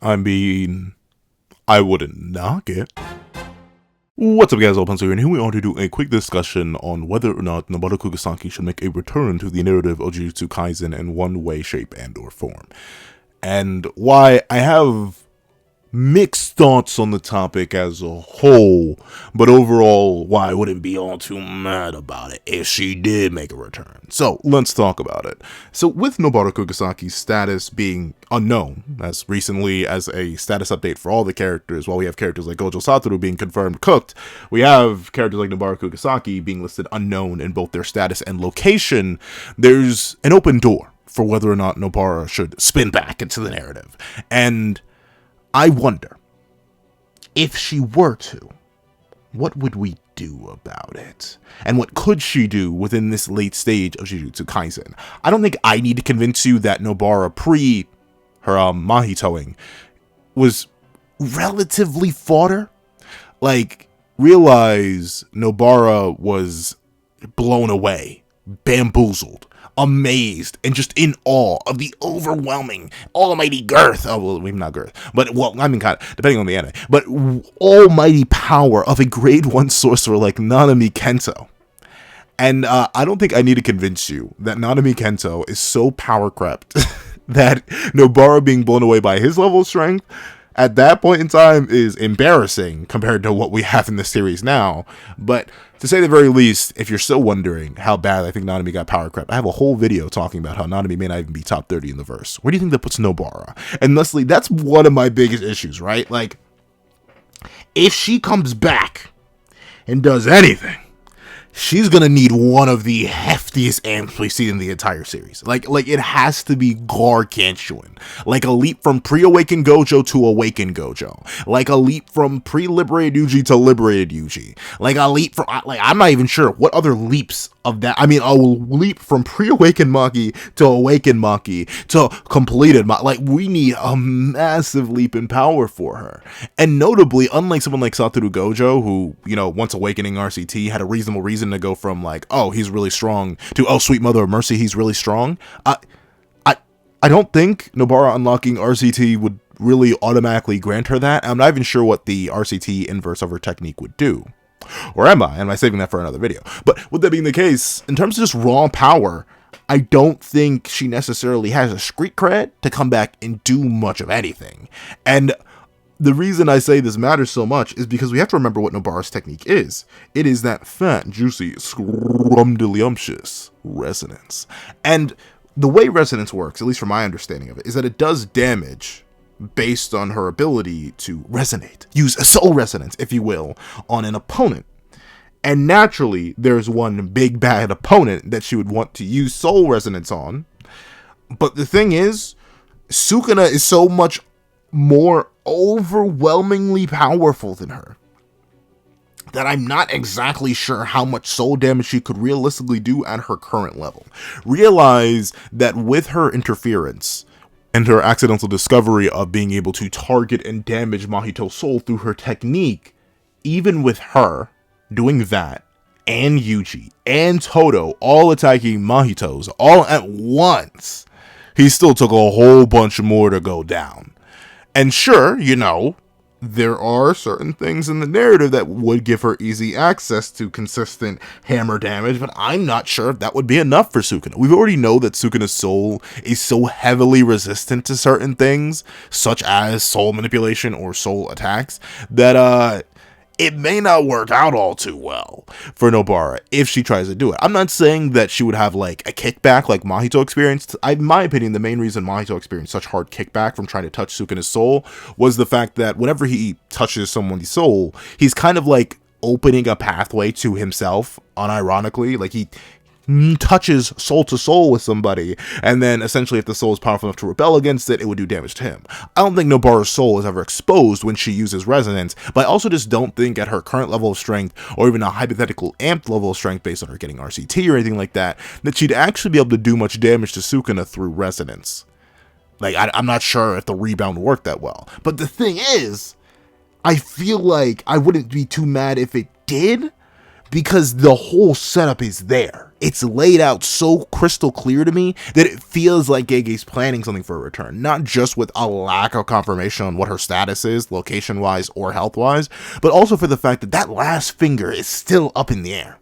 I mean, I wouldn't knock it. What's up guys, All here, and here we are to do a quick discussion on whether or not Nobara Kugisaki should make a return to the narrative of Jujutsu Kaisen in one way, shape, and or form. And why I have mixed thoughts on the topic as a whole, but overall, why I wouldn't be all too mad about it if she did make a return. So, let's talk about it. So, with Nobara Kugisaki's status being unknown, as recently as a status update for all the characters, while we have characters like Gojo Satoru being confirmed cooked, we have characters like Nobara Kugisaki being listed unknown in both their status and location. There's an open door for whether or not Nobara should spin back into the narrative. And I wonder, if she were to, what would we do about it? And what could she do within this late stage of Jujutsu Kaisen? I don't think I need to convince you that Nobara pre her Mahitoing was relatively fodder. Like, realize Nobara was blown away, bamboozled, amazed, and just in awe of the overwhelming, almighty girth. Oh, well, maybe not girth, but, well, I mean, kind of, depending on the anime, but almighty power of a grade 1 sorcerer like Nanami Kento. And I don't think I need to convince you that Nanami Kento is so power crept that Nobara being blown away by his level of strength at that point in time is embarrassing compared to what we have in the series now. But to say the very least, if you're still wondering how bad I think Nanami got power crept, I have a whole video talking about how Nanami may not even be top 30 in the verse. Where do you think that puts Nobara? And Leslie, that's one of my biggest issues, right? Like, if she comes back and does anything, she's gonna need one of the heftiest amps we see in the entire series. Like it has to be gargantuan. Like a leap from pre-awakened Gojo to awakened Gojo. Like a leap from pre-liberated Yuji to liberated Yuji. Like a leap from, like, I'm not even sure what other leaps of that. I mean, a leap from pre-awakened Maki to awakened Maki to completed Maki. Like, we need a massive leap in power for her. And notably, unlike someone like Satoru Gojo, who, you know, once awakening RCT had a reasonable reason to go from like, oh, he's really strong, to, oh, sweet mother of mercy, he's really strong. I don't think Nobara unlocking RCT would really automatically grant her that. I'm not even sure what the RCT inverse of her technique would do. Or am I? Am I saving that for another video? But with that being the case, in terms of just raw power, I don't think she necessarily has a street cred to come back and do much of anything. And the reason I say this matters so much is because we have to remember what Nobara's technique is. It is that fat, juicy, scrumdiddlyumptious resonance. And the way resonance works, at least from my understanding of it, is that it does damage based on her ability to resonate. Use a soul resonance, if you will, on an opponent. And naturally, there's one big bad opponent that she would want to use soul resonance on. But the thing is, Sukuna is so much more overwhelmingly powerful than her that I'm not exactly sure how much soul damage she could realistically do at her current level. Realize that with her interference and her accidental discovery of being able to target and damage Mahito's soul through her technique, even with her doing that, and Yuji and Todo all attacking Mahito's all at once, he still took a whole bunch more to go down. And sure, you know, there are certain things in the narrative that would give her easy access to consistent hammer damage, but I'm not sure if that would be enough for Sukuna. We already know that Sukuna's soul is so heavily resistant to certain things, such as soul manipulation or soul attacks, that it may not work out all too well for Nobara if she tries to do it. I'm not saying that she would have like a kickback like Mahito experienced. In my opinion, the main reason Mahito experienced such hard kickback from trying to touch Sukuna's soul was the fact that whenever he touches someone's soul, he's kind of like opening a pathway to himself, unironically. Like he touches soul to soul with somebody, and then essentially if the soul is powerful enough to rebel against it, it would do damage to him. I don't think Nobara's soul is ever exposed when she uses resonance, but I also just don't think at her current level of strength, or even a hypothetical amped level of strength based on her getting RCT or anything like that, that she'd actually be able to do much damage to Sukuna through resonance. Like, I'm not sure if the rebound worked that well. But the thing is, I feel like I wouldn't be too mad if it did, because the whole setup is there. It's laid out so crystal clear to me that it feels like Gege's planning something for a return, not just with a lack of confirmation on what her status is, location-wise or health-wise, but also for the fact that that last finger is still up in the air.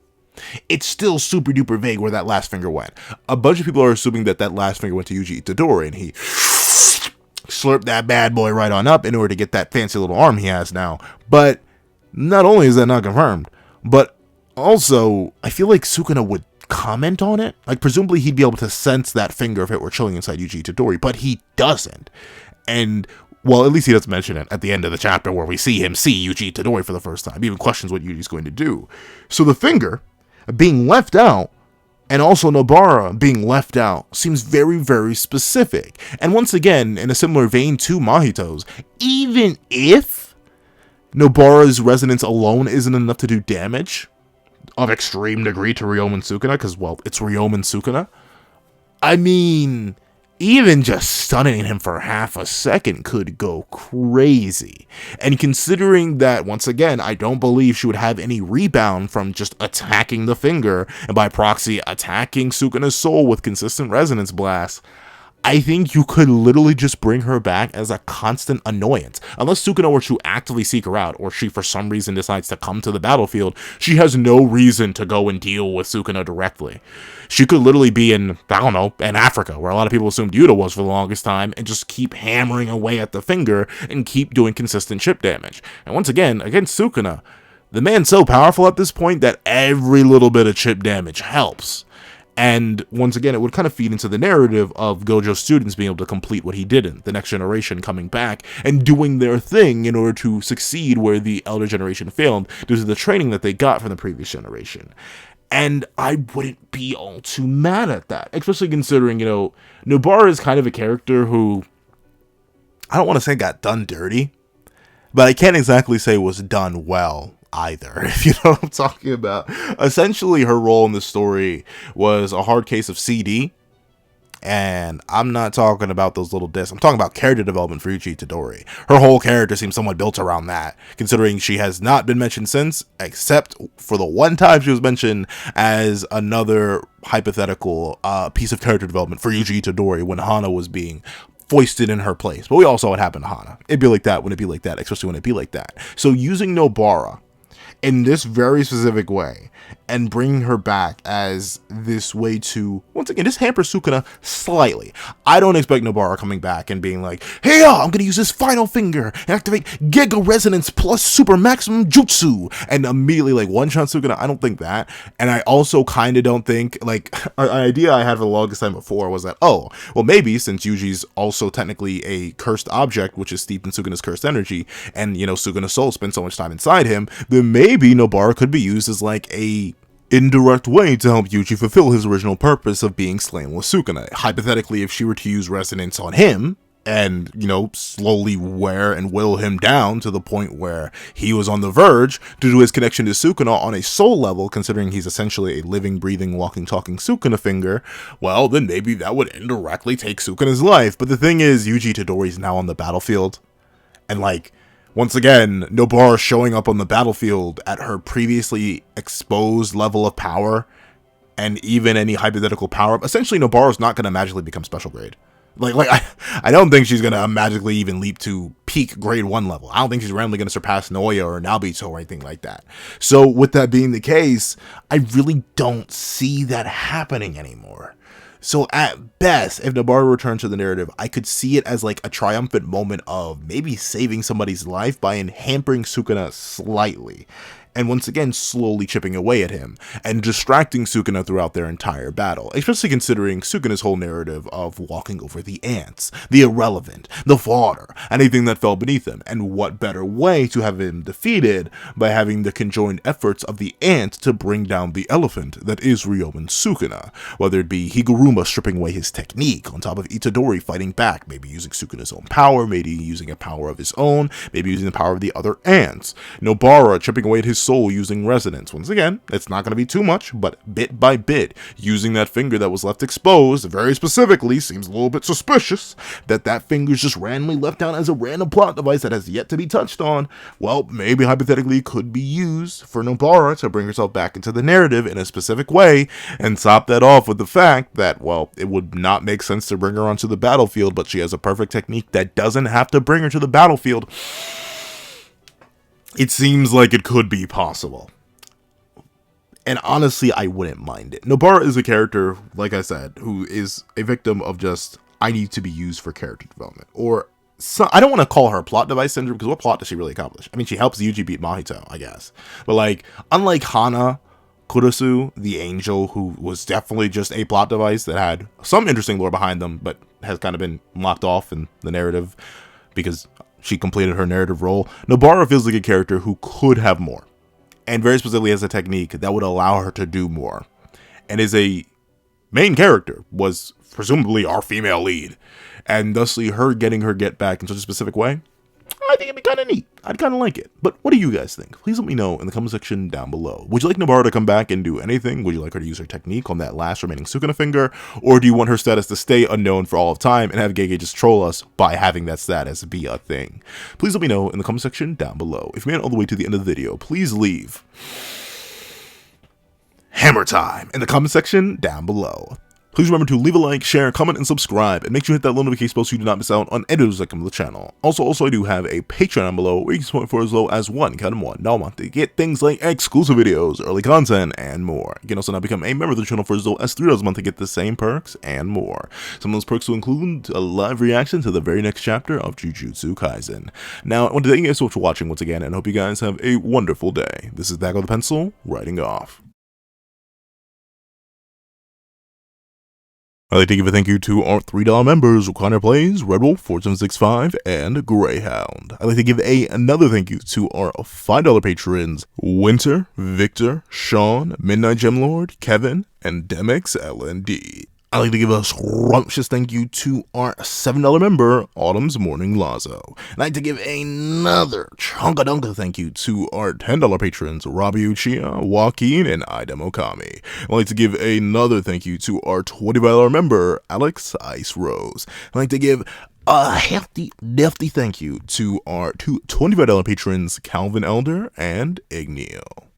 It's still super duper vague where that last finger went. A bunch of people are assuming that that last finger went to Yuji Itadori and he slurped that bad boy right on up in order to get that fancy little arm he has now. But not only is that not confirmed, but also I feel like Sukuna would comment on it. Like, presumably he'd be able to sense that finger if it were chilling inside Yuji Itadori, but he doesn't. And, well, at least he doesn't mention it at the end of the chapter where we see him see Yuji Itadori for the first time. He even questions what Yuji's going to do. So the finger being left out, and also Nobara being left out, seems very, very specific. And once again, in a similar vein to Mahito's, even if Nobara's resonance alone isn't enough to do damage of extreme degree to Ryomen Sukuna, because, well, it's Ryomen Sukuna, I mean, even just stunning him for half a second could go crazy. And considering that, once again, I don't believe she would have any rebound from just attacking the finger, and by proxy, attacking Sukuna's soul with consistent resonance blasts, I think you could literally just bring her back as a constant annoyance. Unless Sukuna were to actively seek her out, or she for some reason decides to come to the battlefield, she has no reason to go and deal with Sukuna directly. She could literally be in, I don't know, in Africa, where a lot of people assumed Yuta was for the longest time, and just keep hammering away at the finger and keep doing consistent chip damage. And once again, against Sukuna, the man's so powerful at this point that every little bit of chip damage helps. And once again, it would kind of feed into the narrative of Gojo's students being able to complete what he didn't, the next generation coming back and doing their thing in order to succeed where the elder generation failed due to the training that they got from the previous generation. And I wouldn't be all too mad at that, especially considering, you know, Nobara is kind of a character who, I don't want to say got done dirty, but I can't exactly say was done well either, if you know what I'm talking about. Essentially, her role in the story was a hard case of CD, and I'm not talking about those little discs. I'm talking about character development for Yuji Itadori. Her whole character seems somewhat built around that, considering she has not been mentioned since, except for the one time she was mentioned as another hypothetical piece of character development for Yuji Itadori when Hana was being foisted in her place. But we all saw what happened to Hana. It'd be like that when it be like that, especially when it be like that. So using Nobara in this very specific way and bringing her back as this way to, once again, just hamper Sukuna slightly. I don't expect Nobara coming back and being like, hey, I'm going to use this final finger and activate Giga Resonance plus Super Maximum Jutsu and immediately like one-shot Sukuna. I don't think that. And I also kind of don't think, like, an idea I had for the longest time before was that, oh, well, maybe since Yuji's also technically a cursed object, which is steeped in Sukuna's cursed energy, and, you know, Sukuna's soul spends so much time inside him, then maybe Nobara could be used as like a indirect way to help Yuji fulfill his original purpose of being slain with Sukuna. Hypothetically, if she were to use resonance on him and, you know, slowly wear and will him down to the point where he was on the verge due to his connection to Sukuna on a soul level, considering he's essentially a living, breathing, walking, talking Sukuna finger, well, then maybe that would indirectly take Sukuna's life. But the thing is, Yuji Itadori's now on the battlefield, and like, once again, Nobara showing up on the battlefield at her previously exposed level of power, and even any hypothetical power, essentially Nobara's not going to magically become special grade. I don't think she's going to magically even leap to peak grade 1 level. I don't think she's randomly going to surpass Noya or Naobito or anything like that. So with that being the case, I really don't see that happening anymore. So at best, if Nobara returned to the narrative, I could see it as like a triumphant moment of maybe saving somebody's life by hampering Sukuna slightly. And once again, slowly chipping away at him, and distracting Sukuna throughout their entire battle, especially considering Sukuna's whole narrative of walking over the ants, the irrelevant, the fodder, anything that fell beneath him, and what better way to have him defeated by having the conjoined efforts of the ant to bring down the elephant that is Ryomen Sukuna, whether it be Higuruma stripping away his technique, on top of Itadori fighting back, maybe using Sukuna's own power, maybe using a power of his own, maybe using the power of the other ants, Nobara chipping away at his soul using resonance. Once again, it's not going to be too much, but bit by bit, using that finger that was left exposed, very specifically, seems a little bit suspicious that that finger's just randomly left down as a random plot device that has yet to be touched on. Well, maybe hypothetically could be used for Nobara to bring herself back into the narrative in a specific way, and top that off with the fact that, well, it would not make sense to bring her onto the battlefield, but she has a perfect technique that doesn't have to bring her to the battlefield. It seems like it could be possible. And honestly, I wouldn't mind it. Nobara is a character, like I said, who is a victim of just, I need to be used for character development. Or, I don't want to call her plot device syndrome, because what plot does she really accomplish? I mean, she helps Yuji beat Mahito, I guess. But like, unlike Hana Kurusu, the angel, who was definitely just a plot device that had some interesting lore behind them, but has kind of been locked off in the narrative because she completed her narrative role, Nobara feels like a character who could have more, and very specifically has a technique that would allow her to do more, and is a main character, was presumably our female lead, and thusly her getting her get back in such a specific way, I think it'd be kind of neat. I'd kind of like it. But what do you guys think? Please let me know in the comment section down below. Would you like Nobara to come back and do anything? Would you like her to use her technique on that last remaining Sukuna finger? Or do you want her status to stay unknown for all of time and have Gege just troll us by having that status be a thing? Please let me know in the comment section down below. If you made it all the way to the end of the video, please leave hammer time in the comment section down below. Please remember to leave a like, share, comment, and subscribe, and make sure you hit that little notification bell so you do not miss out on any of those that come to the channel. Also, I do have a Patreon down below where you can support for as low as $1 a month to get things like exclusive videos, early content, and more. You can also now become a member of the channel for as low as $3 a month to get the same perks and more. Some of those perks will include a live reaction to the very next chapter of Jujutsu Kaisen. Now, I want to thank you guys so much for watching once again, and hope you guys have a wonderful day. This is Dago the Pencil, writing off. I'd like to give a thank you to our $3 members, Connor Plays, Red Wolf 4765, and Greyhound. I'd like to give another thank you to our $5 patrons, Winter, Victor, Sean, Midnight Gemlord, Kevin, and Demix LND. I'd like to give a scrumptious thank you to our $7 member, Autumn's Morning Lazo. I'd like to give another chunka-dunka thank you to our $10 patrons, Robbie Uchiha, Joaquin, and Idem Okami. I'd like to give another thank you to our $25 member, Alex Ice Rose. I'd like to give a hefty, thank you to our two $25 patrons, Calvin Elder and Igneel.